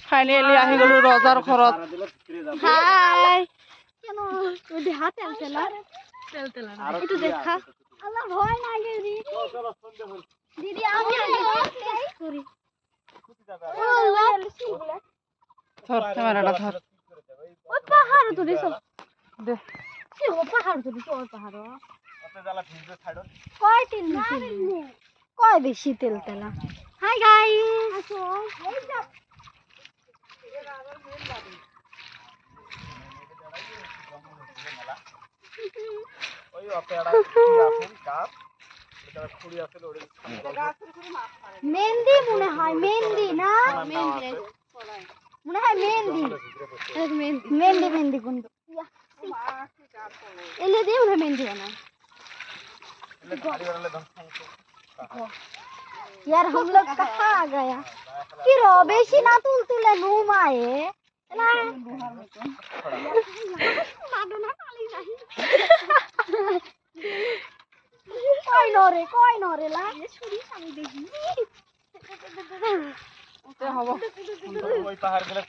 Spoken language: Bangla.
ফাইনালি আহি গলো ৰজাৰ ঘৰত। হাই কেন ওদি হাত তেলতেলা তেলতেলা একটু দেখা আল্লাহ ভয় লাগে রে দিদি আমি আগে টেস্ট করি ও আল্লাহ ধর ক্যামেরাটা ধর। ওই পাহাড় তো দিছো দে কি ও পাহাড় তো দিছো ওই পাহাড় ওতে জ্বালা ভিজে ছাড়ো কয় তেল দিছি কয় বেশি তেলতেলা হাই গাইস আসো এই যা ওই অপেড়া কি আছেন কাপ এটা খুঁড়ি আছে ওরে মেহেন্দি মনে হয় মেহেন্দি না মেহেন্দি মনে হয় মেহেন্দি মেহেন্দি মেহেন্दी কোন এলে দে মনে মেহেন্দি না यार हम लोग कहाँ आ गया कि बेसी ना तुल तुले नुम आए ना कोई नरे ला ये छुरी আমি দেখি হবো ওই পাহাড় গুলো